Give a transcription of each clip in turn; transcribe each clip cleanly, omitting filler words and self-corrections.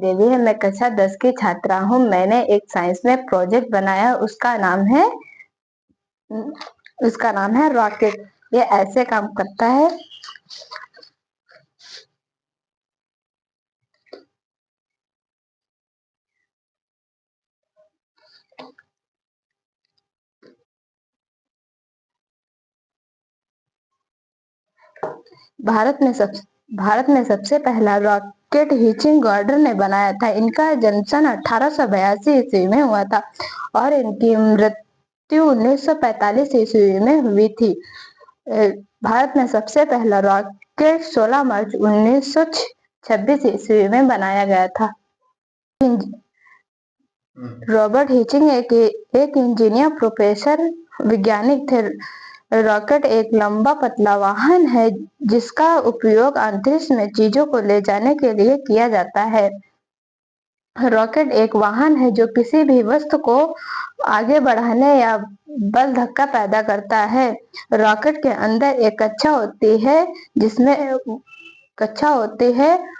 देवी है। मैं कक्षा 10 की छात्रा हूँ। मैंने एक साइंस में प्रोजेक्ट बनाया, उसका नाम है रॉकेट। ये ऐसे काम करता है। भारत में सबसे पहला रॉकेट हीचिंग गॉर्डन ने बनाया था। इनका जन्म सन 1882 ईस्वी में हुआ था और इनकी मृत्यु 1945 ईस्वी में हुई थी। भारत में सबसे पहला रॉकेट 16 मार्च 1926 ईस्वी में बनाया गया था। रॉबर्ट हीचिंग एक इंजीनियर प्रोफेसर वैज्ञानिक थे। रॉकेट एक लंबा पतला वाहन है जिसका उपयोग अंतरिक्ष में चीजों को ले जाने के लिए किया जाता है। रॉकेट एक वाहन है जो किसी भी वस्तु को आगे बढ़ाने या बल धक्का पैदा करता है। रॉकेट के अंदर एक कक्षा होती है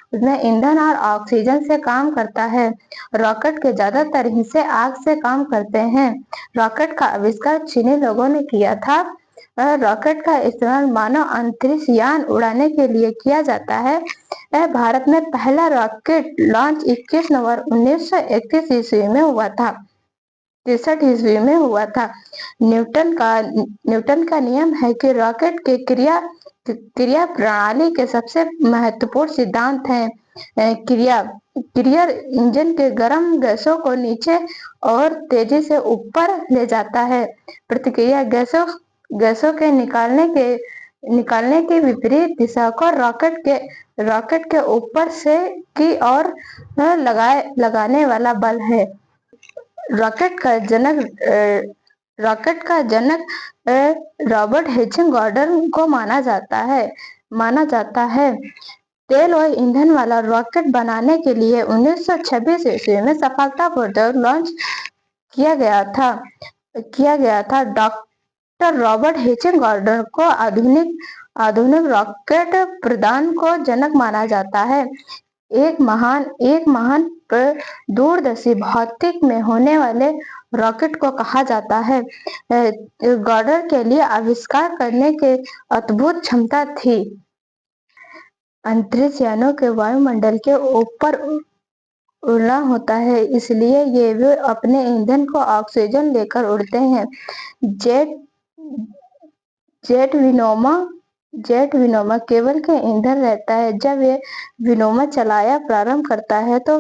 उसमें ईंधन और ऑक्सीजन से काम करता है। रॉकेट के ज्यादातर हिस्से आग से काम करते हैं। रॉकेट का आविष्कार चीनी लोगों ने किया था। रॉकेट का इस्तेमाल मानव अंतरिक्ष यान उड़ाने के लिए किया जाता है। भारत में पहला रॉकेट लॉन्च 21 नवंबर 1931 ईस्वी में हुआ था। 63 ईस्वी में हुआ था। न्यूटन का नियम है कि रॉकेट के क्रिया प्रणाली के सबसे महत्वपूर्ण सिद्धांत हैं। क्रिया इंजन के गर्म गैसों को नीचे और तेजी से ऊपर ले जाता है। प्रतिक्रिया गैसों के निकालने की विपरीत दिशा को रॉकेट के ऊपर से की ओर लगाने वाला बल है। रॉकेट का जनक रॉबर्ट हीचिंग गॉर्डन को माना जाता है। तेल और ईंधन वाला रॉकेट बनाने के लिए 1926 ईस्वी में सफलतापूर्वक लॉन्च किया गया था। डॉक्टर रॉबर्ट हीचिंग गॉर्डन को आधुनिक रॉकेट प्रदान को जनक माना जाता है। एक महान दूरदर्शी भौतिक में होने वाले रॉकेट को कहा जाता है। गॉर्डन के लिए आविष्कार करने की अद्भुत क्षमता थी। अंतरिक्ष यानों के वायुमंडल के ऊपर उड़ना होता है, इसलिए ये भी अपने ईंधन को ऑक्सीजन लेकर उड़ते हैं। जेट विनोमा केवल के ईंधन रहता है। जब ये विनोमा चलाया प्रारंभ करता है तो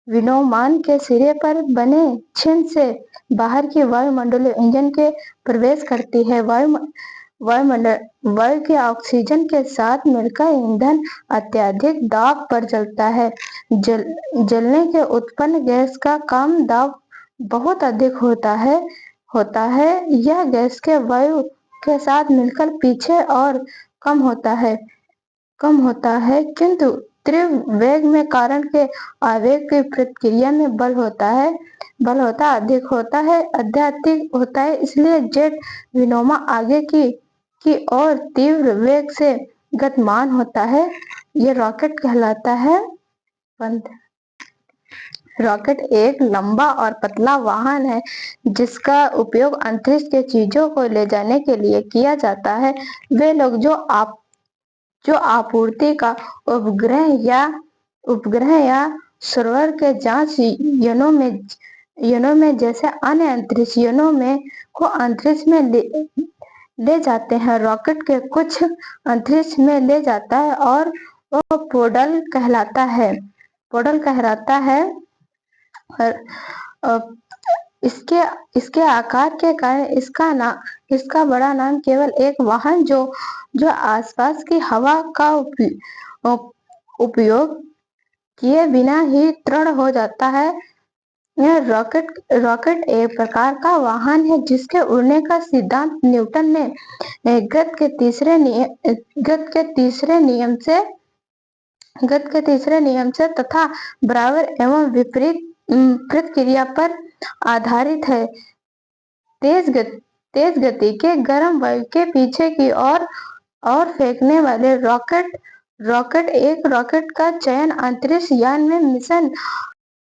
विनोमान के सिरे पर बने छिद्र से बाहर की वायुमंडलीय इंजन के प्रवेश करती है। वायु के ऑक्सीजन के साथ मिलकर ईंधन अत्यधिक दाब पर जलता है। जलने के उत्पन्न गैस का कम दाब बहुत अधिक होता है। यह गैस के वायु के साथ मिलकर पीछे और कम होता है किंतु तीव्र वेग में कारण के आवेग की प्रतिक्रिया में बल अधिक होता है। इसलिए जेट विनोमा आगे की ओर तीव्र वेग से गतिमान होता है। ये रॉकेट कहलाता है। रॉकेट एक लंबा और पतला वाहन है जिसका उपयोग अंतरिक्ष के चीजों को ले जाने के लिए किया जाता है। वे लोग जो आपूर्ति का उपग्रह या सर्वर के जांच यानों में जैसे अन्य अंतरिक्ष यानों में को अंतरिक्ष में ले जाते हैं। रॉकेट के कुछ अंतरिक्ष में ले जाता है और वो पोडल कहलाता है। इसके आकार के कारण इसका बड़ा नाम केवल एक वाहन जो आसपास की हवा का उपयोग किए बिना ही तरण हो जाता है। यह रॉकेट एक प्रकार का वाहन है जिसके उड़ने का सिद्धांत न्यूटन ने गति के तीसरे नियम से तथा बराबर एवं विपरीत प्रतिक्रिया पर आधारित है। तेज गति के गर्म वायु के पीछे की ओर फेंकने वाले रॉकेट एक रॉकेट का चयन अंतरिक्ष यान में मिशन